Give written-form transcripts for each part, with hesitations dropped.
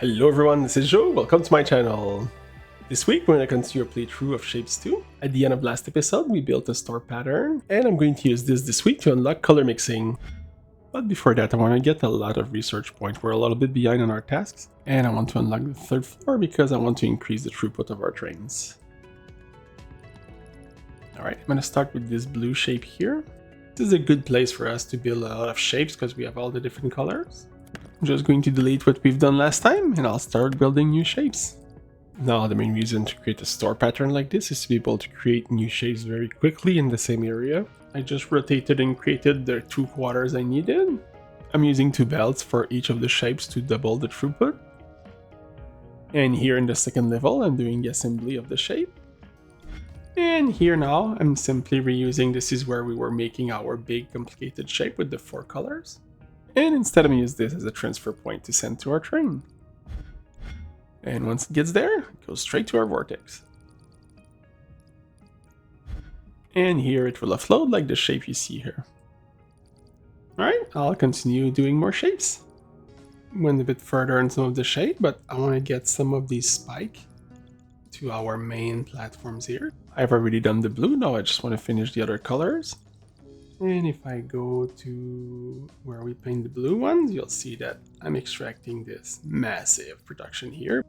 Hello everyone, this is Joe, welcome to my channel. This week we're going to continue a playthrough of Shapez 2. At the end of last episode we built a store pattern, and I'm going to use this week to unlock color mixing. But before that I want to get a lot of research points. We're a little bit behind on our tasks, and I want to unlock the third floor because I want to increase the throughput of our trains. Alright, I'm going to start with this blue shape here. This is a good place for us to build a lot of shapes because we have all the different colors. I'm just going to delete what we've done last time and I'll start building new shapes. Now the main reason to create a store pattern like this is to be able to create new shapes very quickly in the same area. I just rotated and created the 2 quarters I needed. I'm using 2 belts for each of the shapes to double the throughput. And here in the second level I'm doing the assembly of the shape. And here now I'm simply reusing, this is where we were making our big complicated shape with the 4 colors. And instead I'm use this as a transfer point to send to our train. And once it gets there, it goes straight to our vortex. And here it will offload like the shape you see here. Alright, I'll continue doing more shapes. Went a bit further in some of the shape, but I want to get some of these spike to our main platforms here. I've already done the blue, now I just want to finish the other colors. And if I go to where we paint the blue ones, you'll see that I'm extracting this massive production here.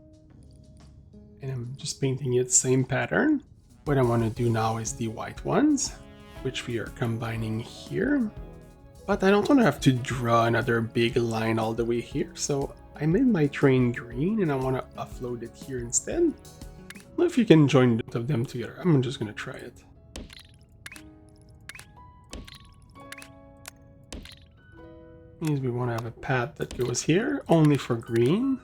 And I'm just painting it same pattern. What I want to do now is the white ones, which we are combining here. But I don't want to have to draw another big line all the way here. So I made my train green and I want to offload it here instead. I don't know if you can join both of them together. I'm just going to try it. Means we want to have a path that goes here, only for green.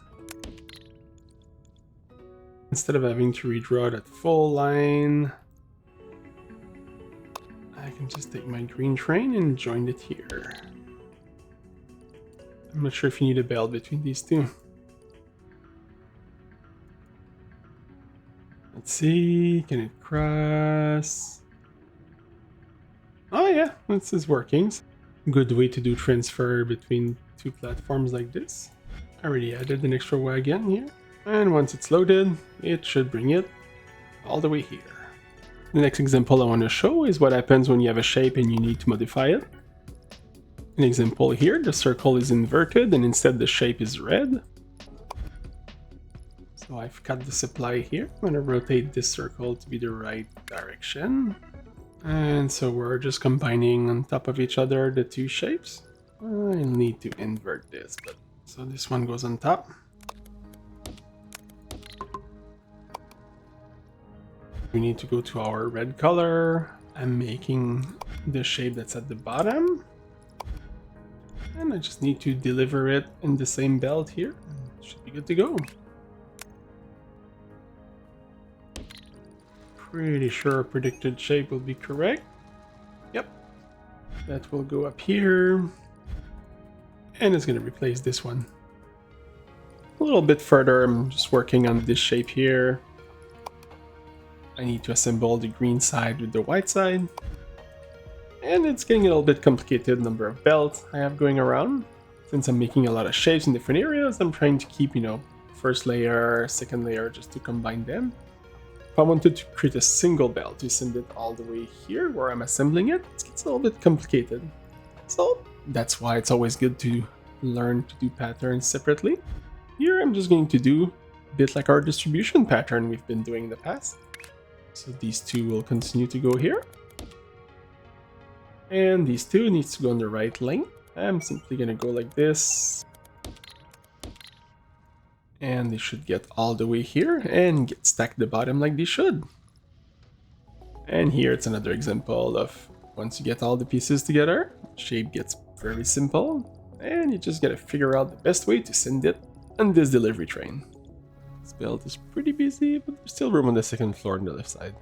Instead of having to redraw that full line, I can just take my green train and join it here. I'm not sure if you need a belt between these two. Let's see, can it cross? Oh yeah, this is working. Good way to do transfer between 2 platforms like this. I already added an extra wagon here, and once it's loaded, it should bring it all the way here. The next example I want to show is what happens when you have a shape and you need to modify it. An example here, the circle is inverted and instead the shape is red. So I've cut the supply here. I'm going to rotate this circle to be the right direction. And so we're just combining on top of each other the 2 shapes. I need to invert this, but so this one goes on top. We need to go to our red color. I'm making the shape that's at the bottom. And I just need to deliver it in the same belt here. Should be good to go. Pretty sure predicted shape will be correct. Yep. That will go up here. And it's going to replace this one. A little bit further, I'm just working on this shape here. I need to assemble the green side with the white side. And it's getting a little bit complicated number of belts I have going around. Since I'm making a lot of shapes in different areas, I'm trying to keep, first layer, second layer, just to combine them. If I wanted to create a single belt to send it all the way here where I'm assembling it, it gets a little bit complicated. So that's why it's always good to learn to do patterns separately. Here I'm just going to do a bit like our distribution pattern we've been doing in the past. So these 2 will continue to go here. And these 2 needs to go on the right length. I'm simply going to go like this. And they should get all the way here and get stacked at the bottom like they should. And here it's another example of once you get all the pieces together, shape gets very simple. And you just gotta figure out the best way to send it on this delivery train. This build is pretty busy, but there's still room on the second floor on the left side.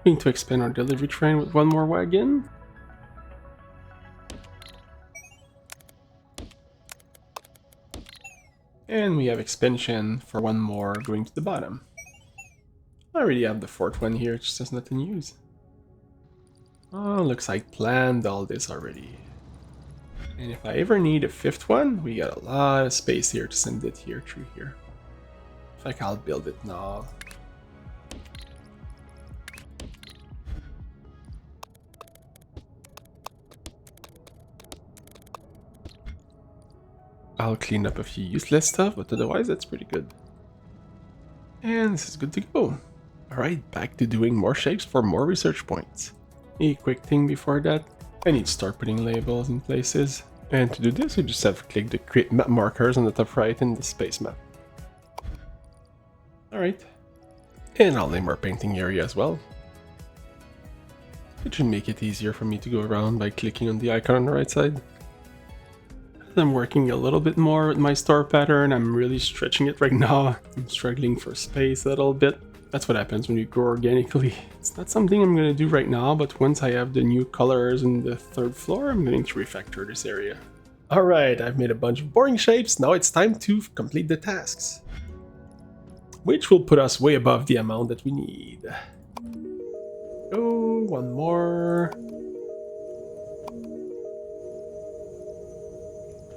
Going to expand our delivery train with 1 more wagon. And we have expansion for 1 more going to the bottom. I already have the 4th one here, it just has nothing to use. Oh, looks like planned all this already. And if I ever need a fifth one, we got a lot of space here to send it here through here. In fact, I'll build it now. I'll clean up a few useless stuff, but otherwise that's pretty good. And this is good to go. Alright, back to doing more shapes for more research points. A quick thing before that, I need to start putting labels in places. And to do this, you just have to click the create map markers on the top right in the space map. Alright. And I'll name our painting area as well. It should make it easier for me to go around by clicking on the icon on the right side. I'm working a little bit more with my star pattern. I'm really stretching it right now. I'm struggling for space a little bit. That's what happens when you grow organically. It's not something I'm going to do right now, but once I have the new colors in the third floor, I'm going to refactor this area. Alright, I've made a bunch of boring shapes. Now it's time to complete the tasks, which will put us way above the amount that we need. Oh, one more.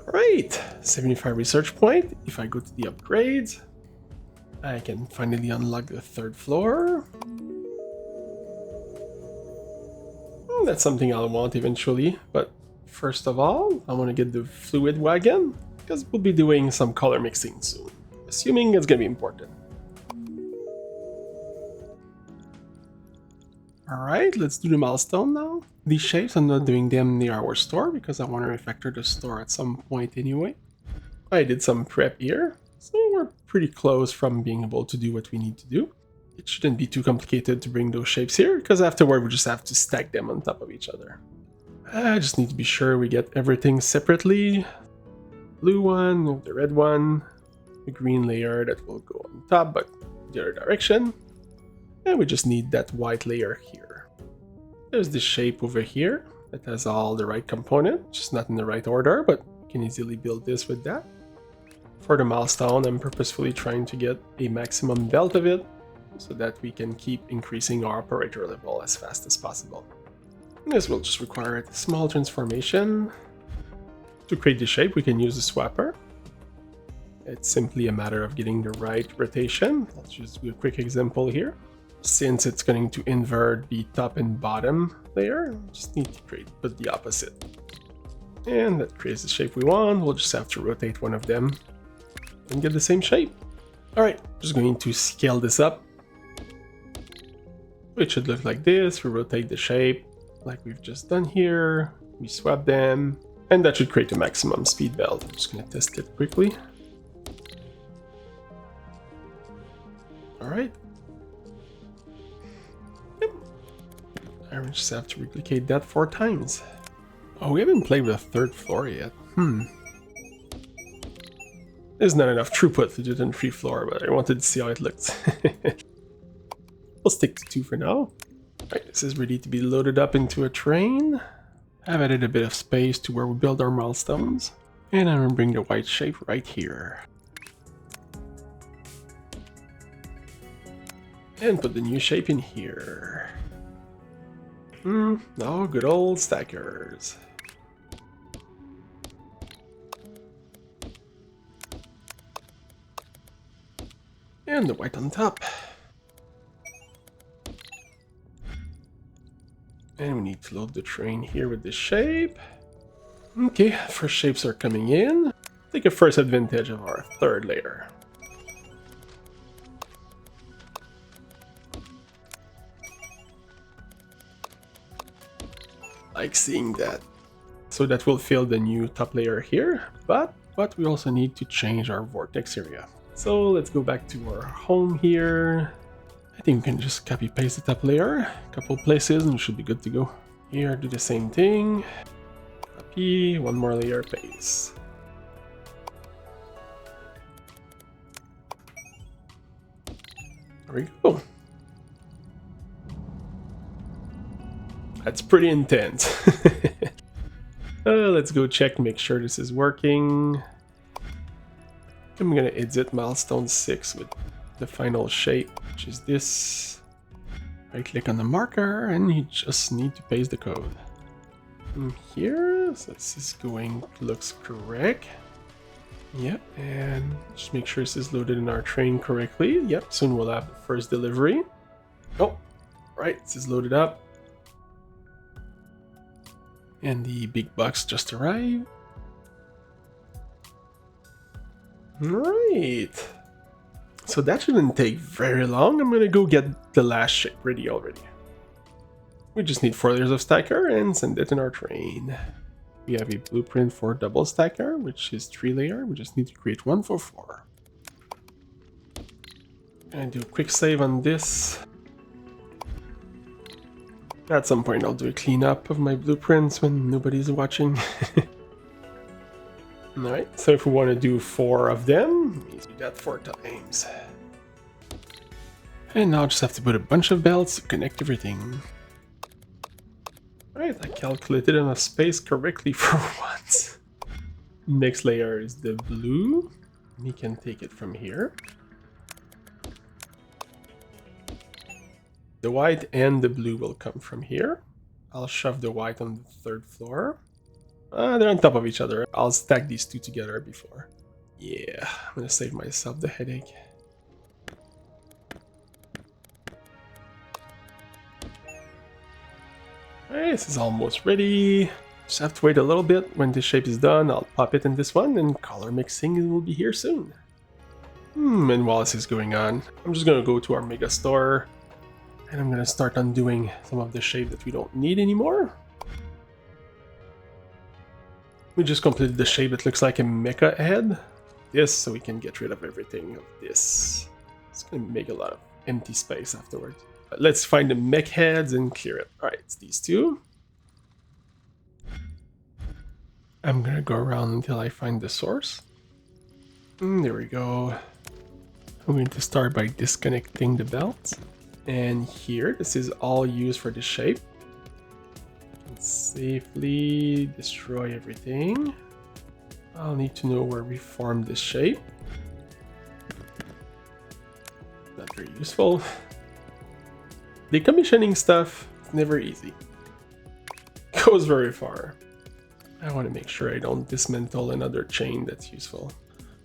Right, 75 research point. If I go to the upgrades, I can finally unlock the third floor. That's something I'll want eventually, but first of all, I want to get the fluid wagon, because we'll be doing some color mixing soon, assuming it's going to be important. Alright, let's do the milestone now. These shapes, I'm not doing them near our store because I want to refactor the store at some point anyway. I did some prep here, so we're pretty close from being able to do what we need to do. It shouldn't be too complicated to bring those shapes here, because afterward we just have to stack them on top of each other. I just need to be sure we get everything separately. Blue one, the red one, the green layer that will go on top but the other direction. And we just need that white layer here. There's this shape over here that has all the right components, just not in the right order, but we can easily build this with that. For the milestone, I'm purposefully trying to get a maximum belt of it so that we can keep increasing our operator level as fast as possible. And this will just require a small transformation. To create the shape, we can use the swapper. It's simply a matter of getting the right rotation. Let's just do a quick example here. Since it's going to invert the top and bottom layer, we just need to put the opposite. And that creates the shape we want. We'll just have to rotate one of them and get the same shape. Alright, just going to scale this up. It should look like this. We rotate the shape like we've just done here. We swap them, and that should create a maximum speed belt. I'm just going to test it quickly. Alright. I just have to replicate that 4 times. Oh, we haven't played with a third floor yet. There's not enough throughput to do it on 3 floor, but I wanted to see how it looks. We'll stick to 2 for now. Alright, this is ready to be loaded up into a train. I've added a bit of space to where we build our milestones. And I'm gonna bring the white shape right here. And put the new shape in here. No, good old stackers. And the white on top. And we need to load the train here with this shape. Okay, first shapes are coming in. Take a first advantage of our third layer. Like seeing that. So that will fill the new top layer here, but we also need to change our vortex area. So let's go back to our home here. I think we can just copy paste the top layer, a couple places, and we should be good to go. Here, do the same thing. Copy, one more layer, paste. There we go. That's pretty intense. Let's go check, make sure this is working. I'm gonna exit milestone 6 with the final shape, which is this. Right click on the marker and you just need to paste the code. Here, So this is going, looks correct. Yep, and just make sure this is loaded in our train correctly. Yep, soon we'll have the first delivery. Oh, right, this is loaded up. And the big box just arrived. Right. So that shouldn't take very long. I'm gonna go get the last ship ready already. We just need 4 layers of stacker and send it in our train. We have a blueprint for double stacker, which is 3 layer. We just need to create one for 4. And do a quick save on this. At some point I'll do a cleanup of my blueprints when nobody's watching. Alright, so if we want to do 4 of them, we do that 4 times. And now I just have to put a bunch of belts to connect everything. Alright, I calculated enough space correctly for once. Next layer is the blue. We can take it from here. The white and the blue will come from here. I'll shove the white on the 3rd floor. They're on top of each other. I'll stack these 2 together before. Yeah, I'm gonna save myself the headache. Alright, this is almost ready. Just have to wait a little bit. When this shape is done, I'll pop it in this one, and color mixing will be here soon. And while this is going on, I'm just gonna go to our mega store, and I'm gonna start undoing some of the shape that we don't need anymore. We just completed the shape that looks like a mecha head. This, so we can get rid of everything of this. It's gonna make a lot of empty space afterwards. But let's find the mech heads and clear it. Alright, it's these 2. I'm gonna go around until I find the source. There we go. I'm going to start by disconnecting the belts. And here, this is all used for the shape. Let's safely destroy everything. I'll need to know where we formed this shape. Not very useful. Decommissioning stuff is never easy. Goes very far. I want to make sure I don't dismantle another chain that's useful.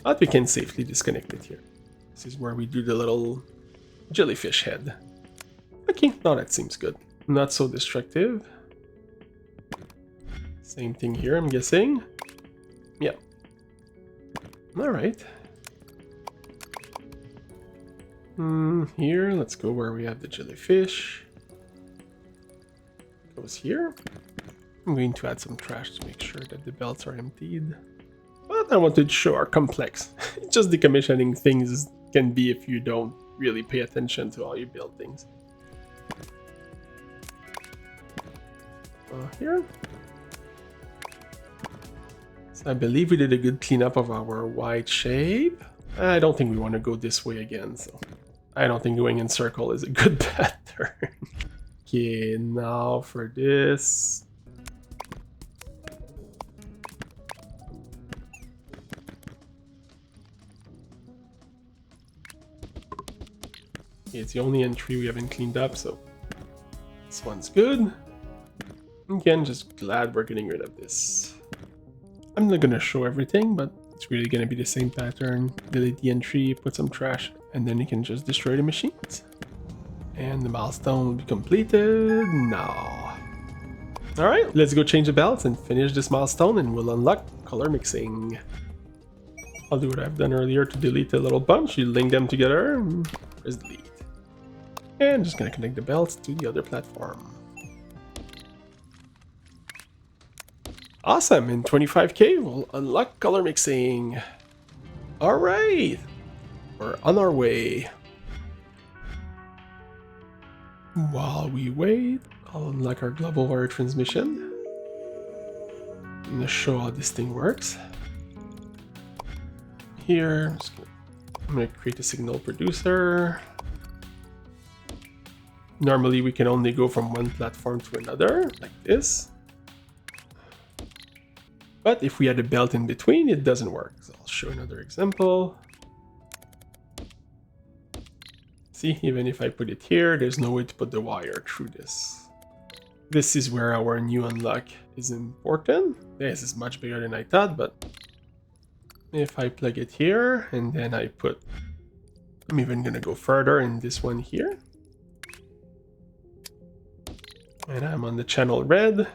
But we can safely disconnect it here. This is where we do the little jellyfish head. Okay, now that seems good. Not so destructive. Same thing here, I'm guessing. Yeah. Alright. Here, let's go where we have the jellyfish. Goes here. I'm going to add some trash to make sure that the belts are emptied. But I wanted to show how complex. Just decommissioning things can be if you don't really pay attention to how you build things. Here. So I believe we did a good cleanup of our white shape. I don't think we want to go this way again, so I don't think going in circle is a good pattern. Okay, now for this. Okay, it's the only entry we haven't cleaned up, so this one's good. Again, just glad we're getting rid of this. I'm not gonna show everything, but it's really gonna be the same pattern. Delete the entry, put some trash, and then you can just destroy the machines. And the milestone will be completed now. Alright, let's go change the belts and finish this milestone, and we'll unlock color mixing. I'll do what I've done earlier to delete a little bunch. You link them together, and press delete. And just gonna connect the belts to the other platform. Awesome, in 25k we'll unlock color mixing. Alright, we're on our way. While we wait, I'll unlock our global wire transmission. I'm gonna show how this thing works. Here, I'm gonna create a signal producer. Normally we can only go from one platform to another, like this. But if we had a belt in between, it doesn't work. So I'll show another example. See, even if I put it here, there's no way to put the wire through this. This is where our new unlock is important. This is much bigger than I thought, but if I plug it here and then I put, I'm even gonna go further in this one here. And I'm on the channel red.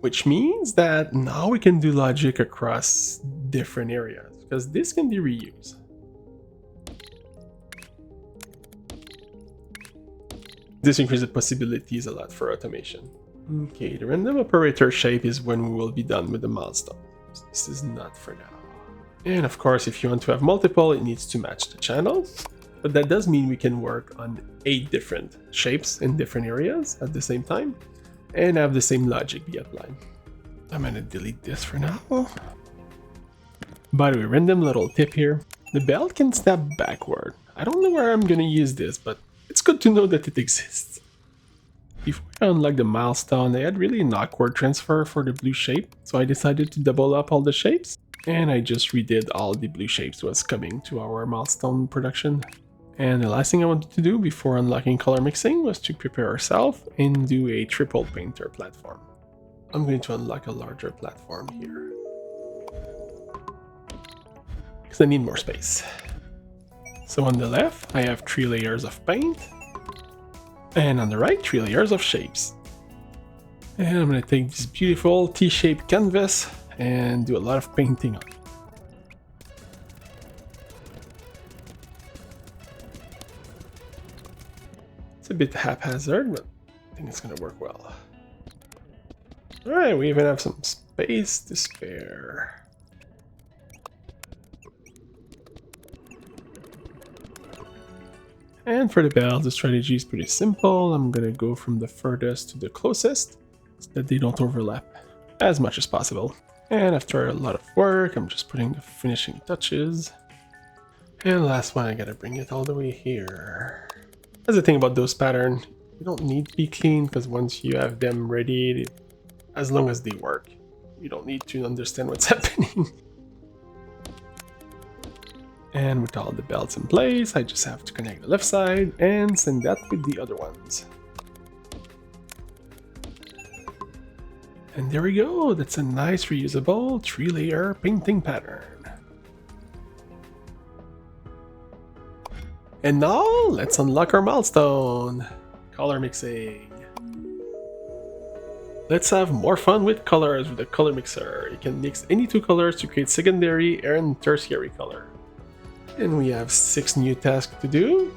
Which means that now we can do logic across different areas, because this can be reused. This increases the possibilities a lot for automation. Okay, the random operator shape is when we will be done with the milestone. This is not for now. And of course, if you want to have multiple, it needs to match the channel. But that does mean we can work on 8 different shapes in different areas at the same time and have the same logic be applied. I'm gonna delete this for now. By the way, random little tip here. The belt can snap backward. I don't know where I'm gonna use this, but it's good to know that it exists. Before I unlocked the milestone, I had really an awkward transfer for the blue shape, so I decided to double up all the shapes, and I just redid all the blue shapes was coming to our milestone production. And the last thing I wanted to do before unlocking color mixing was to prepare ourselves and do a triple painter platform. I'm going to unlock a larger platform here, because I need more space. So on the left, I have 3 layers of paint, and on the right, 3 layers of shapes. And I'm going to take this beautiful T-shaped canvas and do a lot of painting on it. It's a bit haphazard, but I think it's going to work well. Alright, we even have some space to spare. And for the belt, the strategy is pretty simple. I'm going to go from the furthest to the closest so that they don't overlap as much as possible. And after a lot of work, I'm just putting the finishing touches. And last one, I gotta bring it all the way here. That's the thing about those patterns. You don't need to be clean, because once you have them ready, as long as they work, you don't need to understand what's happening. And with all the belts in place, I just have to connect the left side and send that with the other ones. And there we go, that's a nice reusable 3-layer painting pattern. And now, let's unlock our milestone! Color mixing. Let's have more fun with colors with a color mixer. You can mix any 2 colors to create secondary and tertiary color. And we have 6 new tasks to do.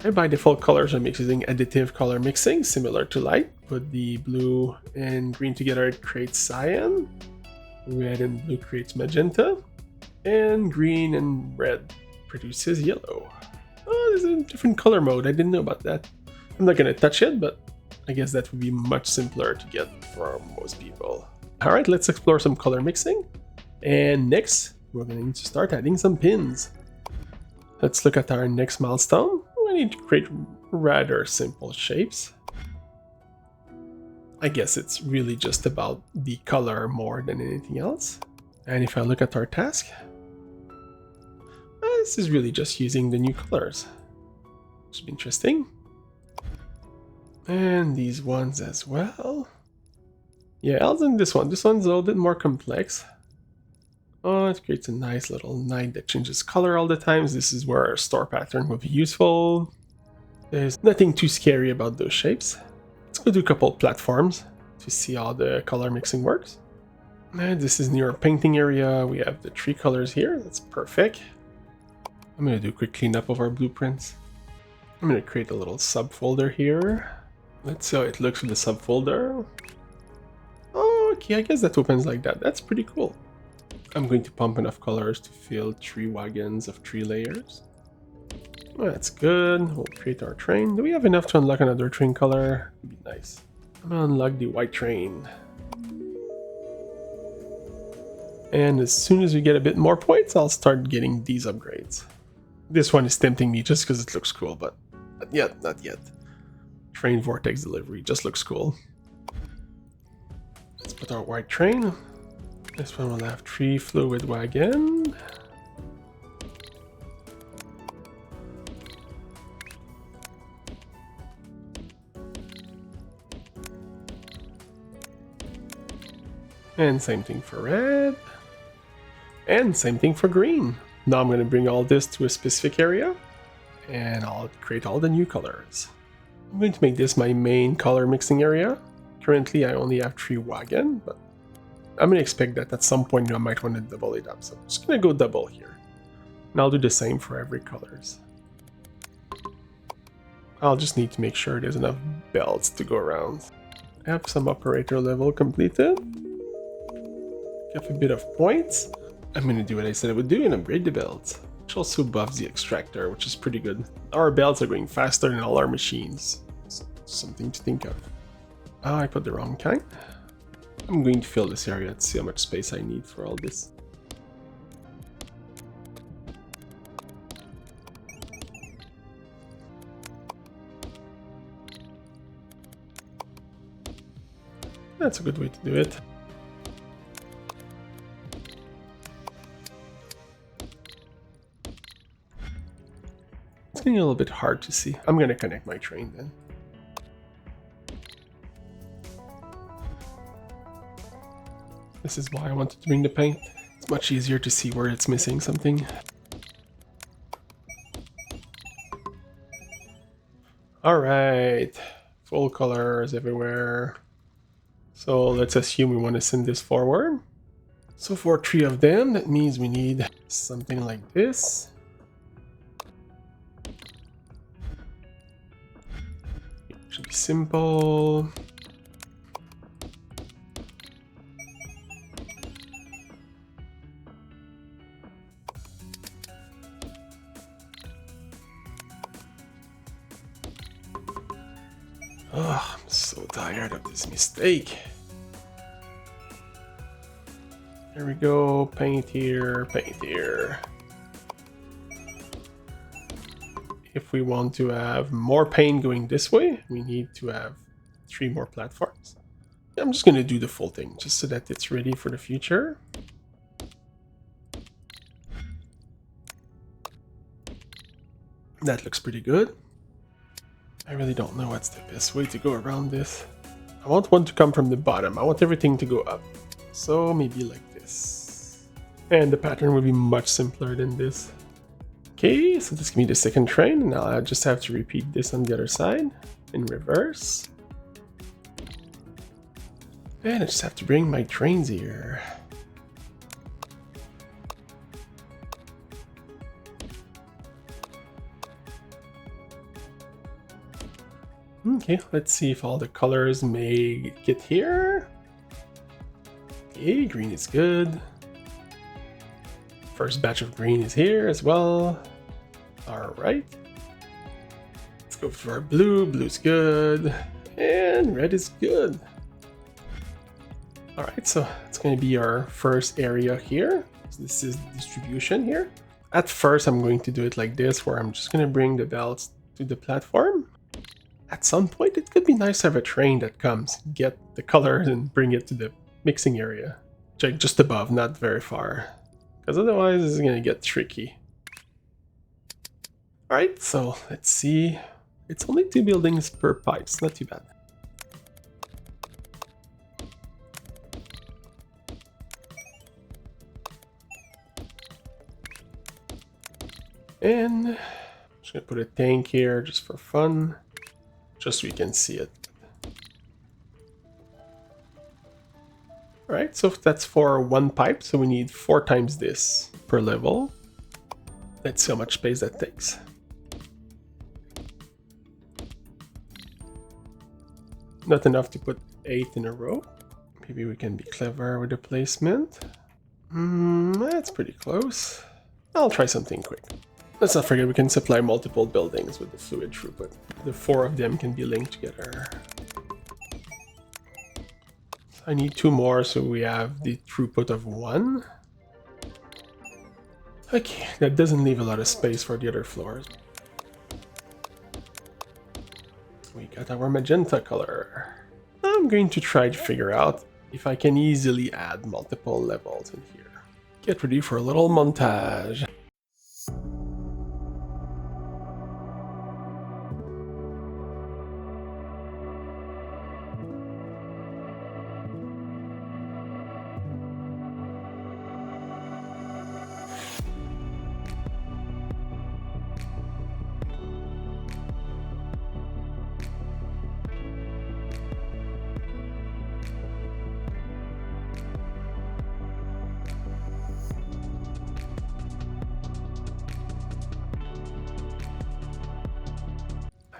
And by default, colors are mixed using additive color mixing, similar to light. Put the blue and green together, it creates cyan. Red and blue creates magenta. And green and red produces yellow. Oh, there's a different color mode. I didn't know about that. I'm not going to touch it, but I guess that would be much simpler to get for most people. Alright, let's explore some color mixing. And next, we're going to start adding some pins. Let's look at our next milestone. We need to create rather simple shapes. I guess it's really just about the color more than anything else. And if I look at our task, this is really just using the new colors. Which should be interesting. And these ones as well. Yeah, other than this one. This one's a little bit more complex. Oh, it creates a nice little knight that changes color all the times. This is where our store pattern will be useful. There's nothing too scary about those shapes. Let's go do a couple platforms to see how the color mixing works. And this is near our painting area. We have the 3 colors here. That's perfect. I'm going to do a quick cleanup of our blueprints. I'm going to create a little subfolder here. Let's see how it looks with the subfolder. Oh, okay, I guess that opens like that. That's pretty cool. I'm going to pump enough colors to fill 3 wagons of 3 layers. Well, that's good. We'll create our train. Do we have enough to unlock another train color? Would be nice. I'm going to unlock the white train. And as soon as we get a bit more points, I'll start getting these upgrades. This one is tempting me just because it looks cool, but not yet, not yet. Train vortex delivery just looks cool. Let's put our white train. This one will have 3 fluid wagon. And same thing for red. And same thing for green. Now I'm going to bring all this to a specific area. And I'll create all the new colors. I'm going to make this my main color mixing area. Currently I only have 3 wagon, but I'm going to expect that at some point I might want to double it up. So I'm just going to go double here. And I'll do the same for every colors. I'll just need to make sure there's enough belts to go around. I have some operator level completed. Have a bit of points. I'm going to do what I said I would do and upgrade the belt. Which also buffs the extractor, which is pretty good. Our belts are going faster than all our machines. So something to think of. Oh, I put the wrong kind. I'm going to fill this area to see how much space I need for all this. That's a good way to do it. It's getting a little bit hard to see. I'm going to connect my train then. This is why I wanted to bring the paint. It's much easier to see where it's missing something. Alright, full colors everywhere. So let's assume we want to send this forward. So for 3 of them, that means we need something like this. It should be simple. Oh, I'm so tired of this mistake. There we go, paint here, paint here. If we want to have more paint going this way, we need to have 3 more platforms. I'm just going to do the full thing, just so that it's ready for the future. That looks pretty good. I really don't know what's the best way to go around this. I want one to come from the bottom. I want everything to go up. So maybe like this. And the pattern will be much simpler than this. Okay, so this can be the second train. Now I just have to repeat this on the other side in reverse. And I just have to bring my trains here. Okay, let's see if all the colors may get here. Okay, green is good. First batch of green is here as well. Alright. Let's go for blue. Blue's good. And red is good. Alright, so it's going to be our first area here. So this is the distribution here. At first, I'm going to do it like this, where I'm just going to bring the belts to the platform. At some point, it could be nice to have a train that comes, get the colors, and bring it to the mixing area. Like just above, not very far. Because otherwise, it's going to get tricky. Alright, so let's see. It's only 2 buildings per pipe, it's not too bad. And I'm just going to put a tank here just for fun. Just so we can see it. Alright, so that's for 1 pipe, so we need 4 times this per level. Let's see how much space that takes. Not enough to put 8 in a row. Maybe we can be clever with the placement. That's pretty close. I'll try something quick. Let's not forget we can supply multiple buildings with the fluid throughput. The 4 of them can be linked together. I need 2 more, so we have the throughput of 1. Okay, that doesn't leave a lot of space for the other floors. We got our magenta color. I'm going to try to figure out if I can easily add multiple levels in here. Get ready for a little montage.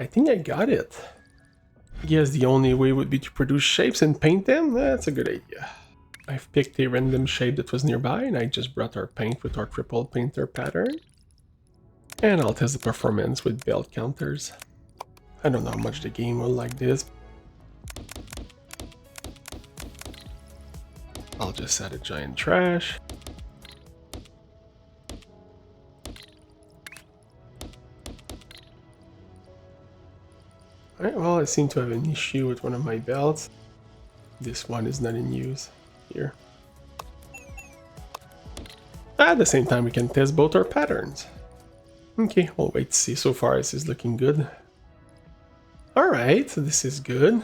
I think I got it. I guess the only way would be to produce shapes and paint them. That's a good idea. I've picked a random shape that was nearby, and I just brought our paint with our triple painter pattern. And I'll test the performance with belt counters. I don't know how much the game will like this. I'll just add a giant trash. Alright, well, I seem to have an issue with one of my belts. This one is not in use here. At the same time, we can test both our patterns. Okay, we'll wait to see. So far, this is looking good. Alright, so this is good.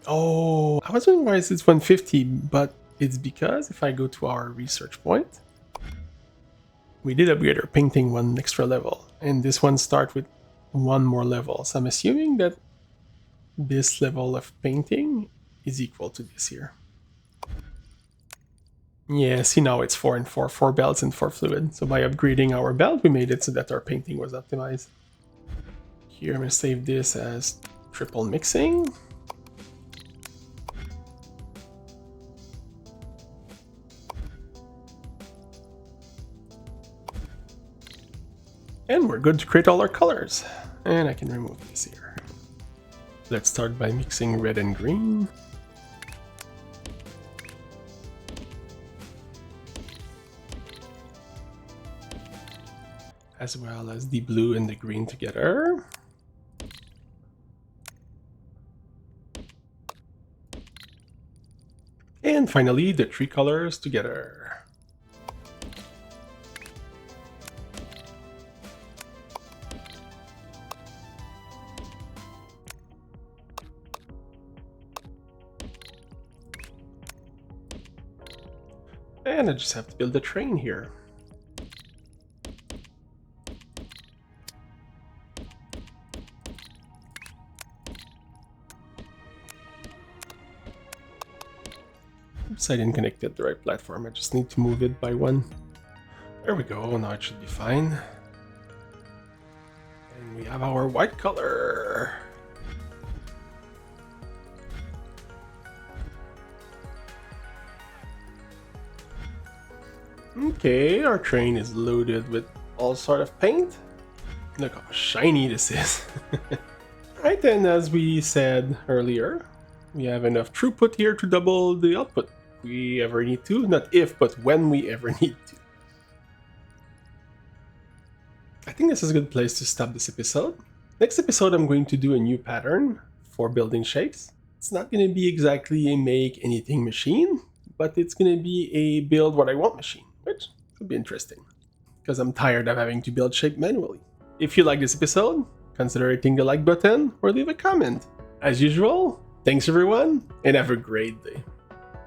Oh, I was wondering why it's 150, but it's because if I go to our research point, we did upgrade our painting one extra level, and this one starts with one more level. So I'm assuming that this level of painting is equal to this here. Yeah, see now it's 4 and 4, 4 belts and 4 fluid. So by upgrading our belt, we made it so that our painting was optimized. Here I'm going to save this as triple mixing. And we're good to create all our colors. And I can remove this here. Let's start by mixing red and green. As well as the blue and the green together. And finally, the 3 colors together. And I just have to build a train here. Oops, I didn't connect it to the right platform. I just need to move it by 1. There we go. Now it should be fine. And we have our white color. Okay, our train is loaded with all sort of paint. Look how shiny this is. Alright then, as we said earlier, we have enough throughput here to double the output. We ever need to, not if, but when we ever need to. I think this is a good place to stop this episode. Next episode, I'm going to do a new pattern for building shapes. It's not going to be exactly a make anything machine, but it's going to be a build what I want machine, which could be interesting, because I'm tired of having to build shape manually. If you like this episode, consider hitting the like button or leave a comment. As usual, thanks everyone, and have a great day.